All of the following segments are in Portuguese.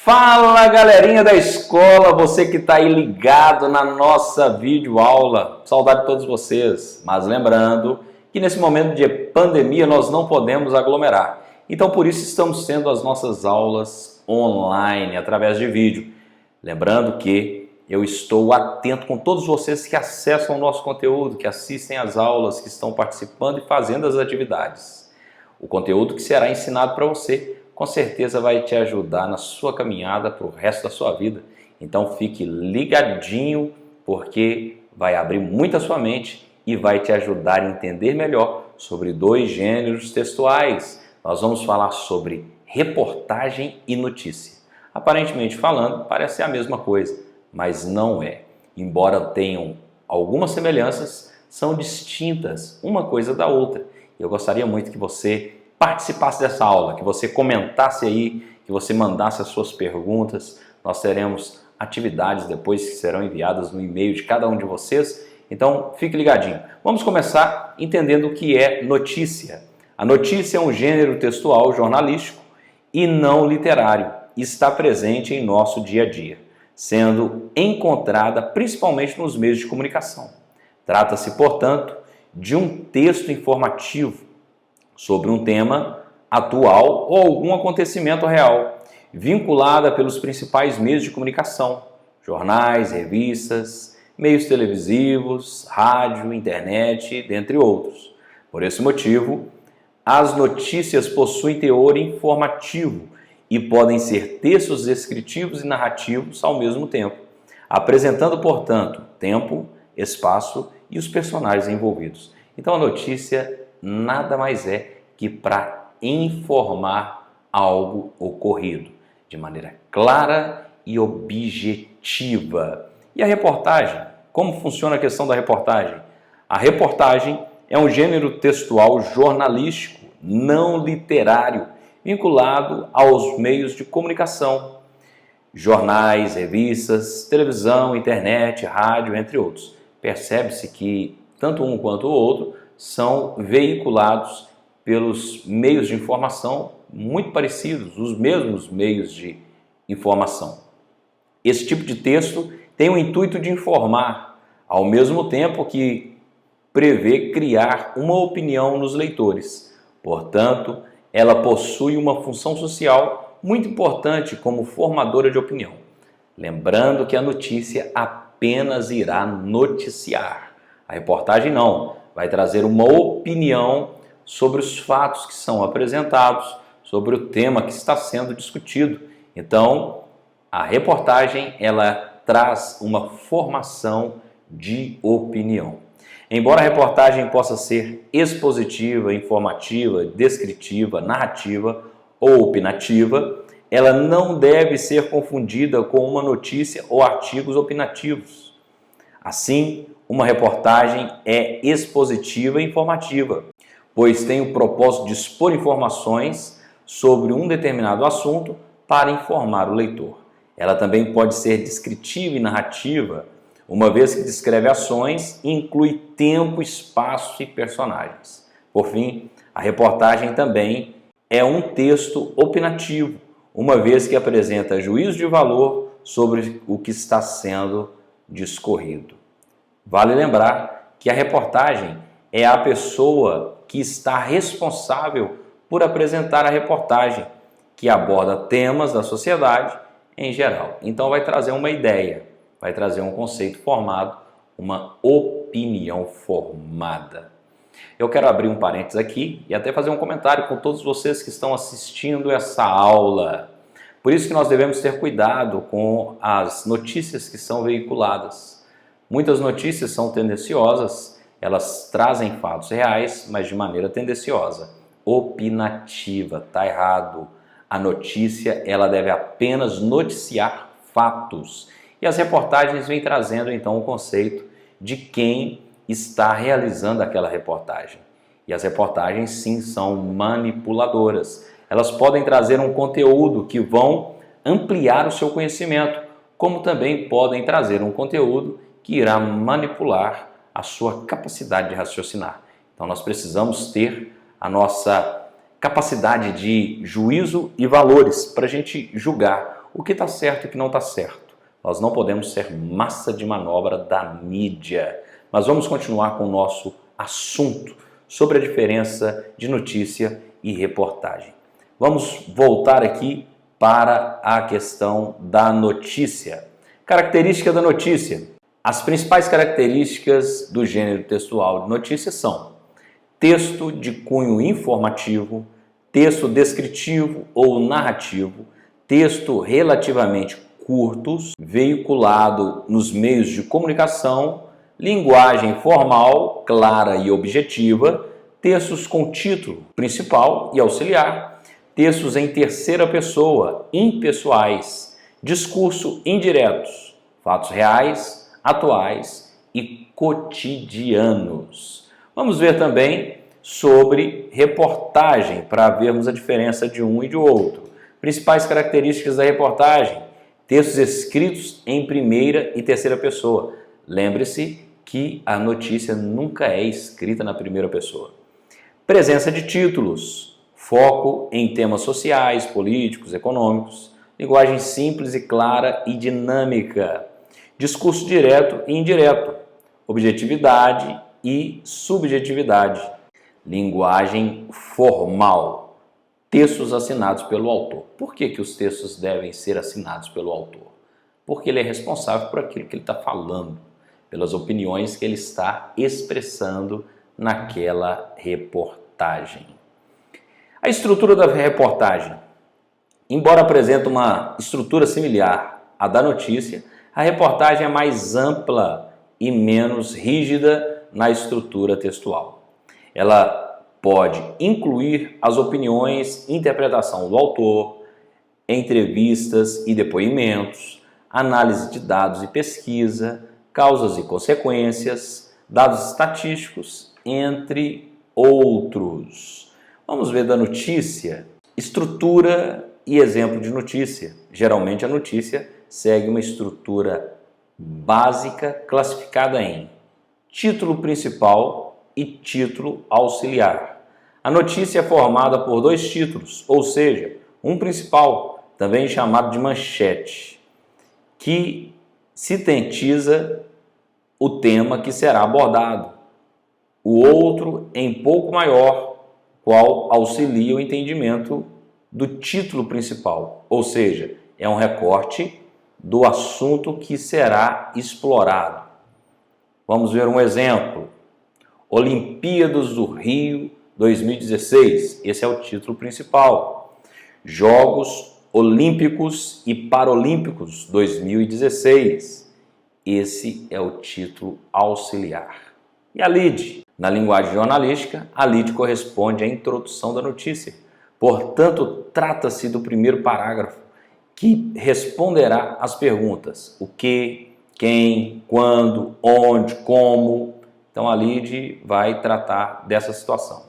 Fala, galerinha da escola, você que está aí ligado na nossa videoaula. Saudade de todos vocês, mas lembrando que nesse momento de pandemia nós não podemos aglomerar. Então por isso estamos tendo as nossas aulas online, através de vídeo. Lembrando que eu estou atento com todos vocês que acessam o nosso conteúdo, que assistem às aulas, que estão participando e fazendo as atividades. O conteúdo que será ensinado para você com certeza vai te ajudar na sua caminhada para o resto da sua vida. Então fique ligadinho, porque vai abrir muito a sua mente e vai te ajudar a entender melhor sobre dois gêneros textuais. Nós vamos falar sobre reportagem e notícia. Aparentemente falando, parece ser a mesma coisa, mas não é. Embora tenham algumas semelhanças, são distintas uma coisa da outra. Eu gostaria muito que você participasse dessa aula, que você comentasse aí, que você mandasse as suas perguntas. Nós teremos atividades depois que serão enviadas no e-mail de cada um de vocês. Então, fique ligadinho. Vamos começar entendendo o que é notícia. A notícia é um gênero textual jornalístico e não literário e está presente em nosso dia a dia, sendo encontrada principalmente nos meios de comunicação. Trata-se, portanto, de um texto informativo sobre um tema atual ou algum acontecimento real, vinculada pelos principais meios de comunicação, jornais, revistas, meios televisivos, rádio, internet, dentre outros. Por esse motivo, as notícias possuem teor informativo e podem ser textos descritivos e narrativos ao mesmo tempo, apresentando, portanto, tempo, espaço e os personagens envolvidos. Então a notícia nada mais é que para informar algo ocorrido de maneira clara e objetiva. E a reportagem? Como funciona a questão da reportagem? A reportagem é um gênero textual jornalístico não literário vinculado aos meios de comunicação, jornais, revistas, televisão, internet, rádio, entre outros. Percebe-se que tanto um quanto o outro são veiculados pelos meios de informação muito parecidos, os mesmos meios de informação. Esse tipo de texto tem o intuito de informar, ao mesmo tempo que prevê criar uma opinião nos leitores. Portanto, ela possui uma função social muito importante como formadora de opinião. Lembrando que a notícia apenas irá noticiar. A reportagem não. Vai trazer uma opinião sobre os fatos que são apresentados, sobre o tema que está sendo discutido. Então, a reportagem ela traz uma formação de opinião. Embora a reportagem possa ser expositiva, informativa, descritiva, narrativa ou opinativa, ela não deve ser confundida com uma notícia ou artigos opinativos. Assim, uma reportagem é expositiva e informativa, pois tem o propósito de expor informações sobre um determinado assunto para informar o leitor. Ela também pode ser descritiva e narrativa, uma vez que descreve ações e inclui tempo, espaço e personagens. Por fim, a reportagem também é um texto opinativo, uma vez que apresenta juízo de valor sobre o que está sendo discorrido. Vale lembrar que a reportagem é a pessoa que está responsável por apresentar a reportagem, que aborda temas da sociedade em geral. Então vai trazer uma ideia, vai trazer um conceito formado, uma opinião formada. Eu quero abrir um parênteses aqui e até fazer um comentário com todos vocês que estão assistindo essa aula. Por isso que nós devemos ter cuidado com as notícias que são veiculadas. Muitas notícias são tendenciosas, elas trazem fatos reais, mas de maneira tendenciosa, opinativa, está errado. A notícia ela deve apenas noticiar fatos. E as reportagens vêm trazendo então o conceito de quem está realizando aquela reportagem. E as reportagens sim são manipuladoras. Elas podem trazer um conteúdo que vão ampliar o seu conhecimento, como também podem trazer um conteúdo que irá manipular a sua capacidade de raciocinar. Então nós precisamos ter a nossa capacidade de juízo e valores para a gente julgar o que está certo e o que não está certo. Nós não podemos ser massa de manobra da mídia. Mas vamos continuar com o nosso assunto sobre a diferença de notícia e reportagem. Vamos voltar aqui para a questão da notícia. Característica da notícia. As principais características do gênero textual de notícia são texto de cunho informativo, texto descritivo ou narrativo, texto relativamente curtos, veiculado nos meios de comunicação, linguagem formal, clara e objetiva, textos com título principal e auxiliar, textos em terceira pessoa, impessoais, discurso indiretos, fatos reais, atuais e cotidianos. Vamos ver também sobre reportagem, para vermos a diferença de um e de outro. Principais características da reportagem: textos escritos em primeira e terceira pessoa. Lembre-se que a notícia nunca é escrita na primeira pessoa. Presença de títulos, foco em temas sociais, políticos, econômicos, linguagem simples e clara e dinâmica, discurso direto e indireto, objetividade e subjetividade, linguagem formal, textos assinados pelo autor. Por que os textos devem ser assinados pelo autor? Porque ele é responsável por aquilo que ele está falando, pelas opiniões que ele está expressando naquela reportagem. A estrutura da reportagem. Embora apresente uma estrutura similar à da notícia, a reportagem é mais ampla e menos rígida na estrutura textual. Ela pode incluir as opiniões, interpretação do autor, entrevistas e depoimentos, análise de dados e pesquisa, causas e consequências, dados estatísticos, entre outros. Vamos ver da notícia, estrutura e exemplo de notícia. Geralmente a notícia segue uma estrutura básica classificada em título principal e título auxiliar. A notícia é formada por dois títulos, ou seja, um principal, também chamado de manchete, que sintetiza o tema que será abordado. O outro em pouco maior, qual auxilia o entendimento do título principal, ou seja, é um recorte do assunto que será explorado. Vamos ver um exemplo. Olimpíadas do Rio 2016, esse é o título principal. Jogos Olímpicos e Paralímpicos 2016, esse é o título auxiliar. E a lead? Na linguagem jornalística, a lead corresponde à introdução da notícia. Portanto, trata-se do primeiro parágrafo, que responderá às perguntas: o que, quem, quando, onde, como. Então a lead vai tratar dessa situação.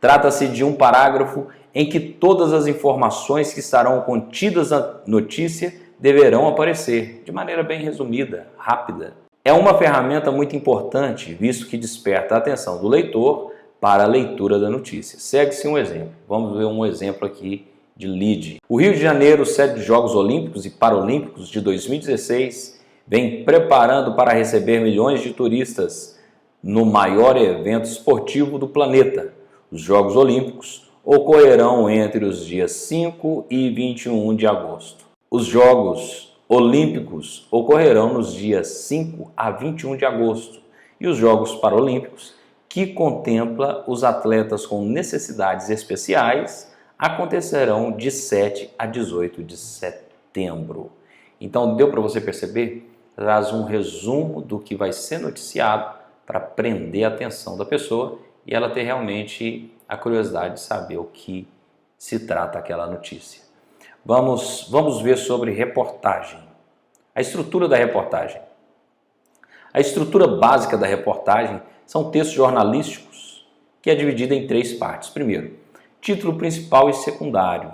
Trata-se de um parágrafo em que todas as informações que estarão contidas na notícia deverão aparecer, de maneira bem resumida, rápida. É uma ferramenta muito importante, visto que desperta a atenção do leitor para a leitura da notícia. Segue-se um exemplo. Vamos ver um exemplo aqui de lead. O Rio de Janeiro, sede dos Jogos Olímpicos e Paralímpicos de 2016, vem preparando para receber milhões de turistas no maior evento esportivo do planeta. Os Jogos Olímpicos ocorrerão entre os dias 5 e 21 de agosto. Os Jogos Olímpicos ocorrerão nos dias 5 a 21 de agosto e os Jogos Paralímpicos, que contempla os atletas com necessidades especiais, acontecerão de 7 a 18 de setembro. Então, deu para você perceber? Traz um resumo do que vai ser noticiado para prender a atenção da pessoa e ela ter realmente a curiosidade de saber o que se trata aquela notícia. Vamos ver sobre reportagem. A estrutura da reportagem. A estrutura básica da reportagem são textos jornalísticos, que é dividida em três partes. Primeiro, título principal e secundário.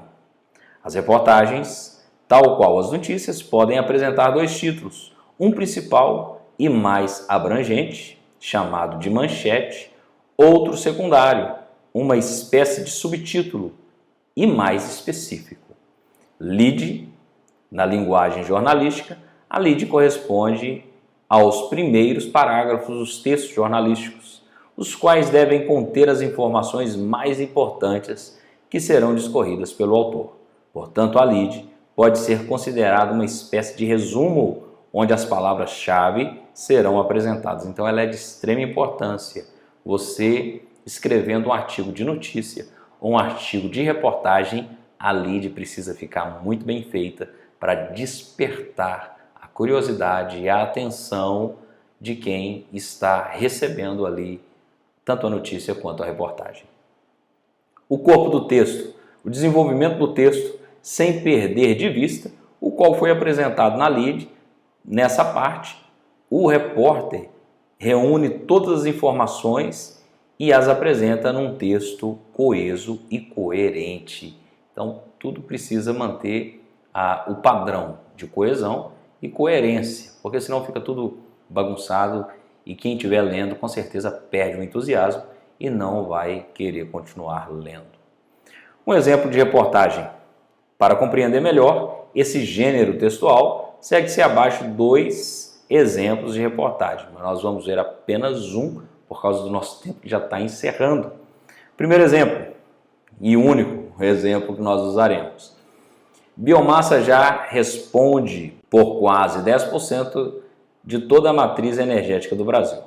As reportagens, tal qual as notícias, podem apresentar dois títulos, um principal e mais abrangente, chamado de manchete, outro secundário, uma espécie de subtítulo e mais específico. Lead, Na linguagem jornalística, a lead corresponde aos primeiros parágrafos dos textos jornalísticos, os quais devem conter as informações mais importantes que serão discorridas pelo autor. Portanto, a lead pode ser considerada uma espécie de resumo onde as palavras-chave serão apresentadas. Então, ela é de extrema importância. Você escrevendo um artigo de notícia ou um artigo de reportagem, a lead precisa ficar muito bem feita para despertar a curiosidade e a atenção de quem está recebendo ali tanto a notícia quanto a reportagem. O corpo do texto, o desenvolvimento do texto sem perder de vista o qual foi apresentado na lead. Nessa parte, o repórter reúne todas as informações e as apresenta num texto coeso e coerente. Então, tudo precisa manter o padrão de coesão e coerência, porque senão fica tudo bagunçado e quem estiver lendo com certeza perde o entusiasmo e não vai querer continuar lendo. Um exemplo de reportagem. Para compreender melhor esse gênero textual, segue-se abaixo 2 exemplos de reportagem, mas nós vamos ver apenas um por causa do nosso tempo que já está encerrando. Primeiro exemplo, e único exemplo que nós usaremos. Biomassa já responde por quase 10% de toda a matriz energética do Brasil.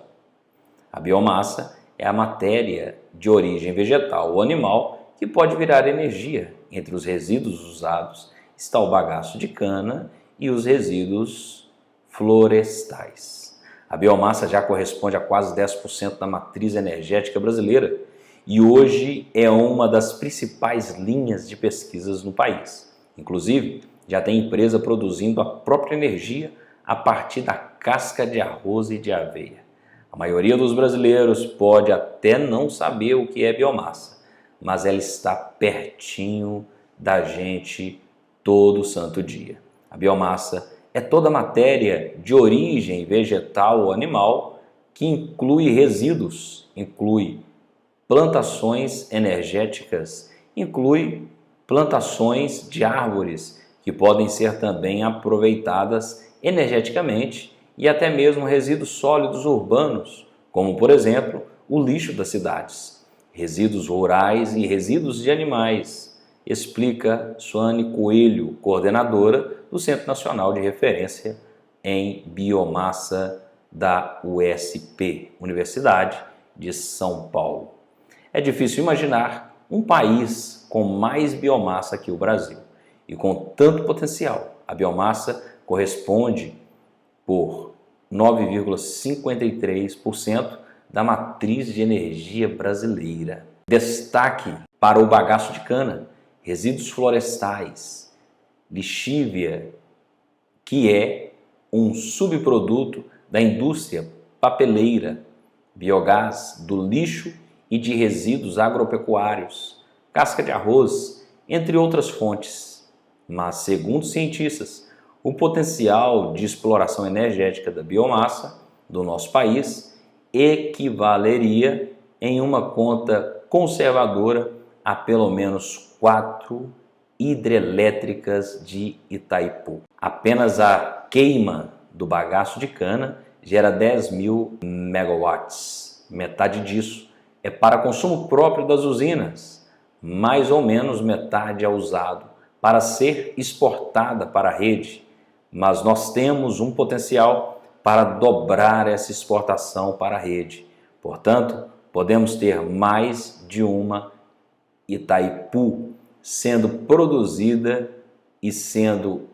A biomassa é a matéria de origem vegetal ou animal que pode virar energia. Entre os resíduos usados está o bagaço de cana e os resíduos florestais. A biomassa já corresponde a quase 10% da matriz energética brasileira e hoje é uma das principais linhas de pesquisas no país. Inclusive, já tem empresa produzindo a própria energia a partir da casca de arroz e de aveia. A maioria dos brasileiros pode até não saber o que é biomassa, mas ela está pertinho da gente todo santo dia. A biomassa é toda matéria de origem vegetal ou animal que inclui resíduos, inclui plantações energéticas, inclui plantações de árvores que podem ser também aproveitadas energeticamente e até mesmo resíduos sólidos urbanos, como por exemplo o lixo das cidades, resíduos rurais e resíduos de animais, explica Suane Coelho, coordenadora do Centro Nacional de Referência em Biomassa da USP, Universidade de São Paulo. É difícil imaginar um país com mais biomassa que o Brasil e com tanto potencial. A biomassa corresponde por 9,53% da matriz de energia brasileira. Destaque para o bagaço de cana, resíduos florestais, lixívia, que é um subproduto da indústria papeleira, biogás do lixo e de resíduos agropecuários, casca de arroz, entre outras fontes. Mas, segundo cientistas, o potencial de exploração energética da biomassa do nosso país equivaleria em uma conta conservadora a pelo menos 4 hidrelétricas de Itaipu. Apenas a queima do bagaço de cana gera 10.000 megawatts. Metade disso é para consumo próprio das usinas. Mais ou menos metade é usado para ser exportada para a rede. Mas nós temos um potencial para dobrar essa exportação para a rede. Portanto, podemos ter mais de uma Itaipu sendo produzida e sendo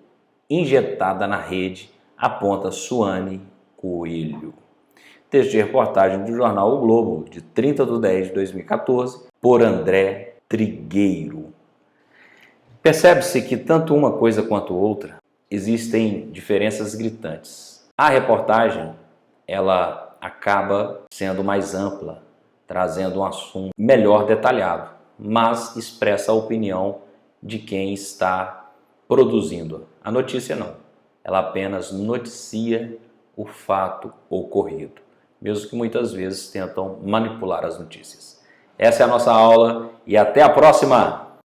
injetada na rede, aponta Suane Coelho. Texto de reportagem do jornal O Globo, de 30/10/2014, por André Trigueiro. Percebe-se que tanto uma coisa quanto outra existem diferenças gritantes. A reportagem, ela acaba sendo mais ampla, trazendo um assunto melhor detalhado, mas expressa a opinião de quem está produzindo. A notícia não, ela apenas noticia o fato ocorrido, mesmo que muitas vezes tentam manipular as notícias. Essa é a nossa aula e até a próxima!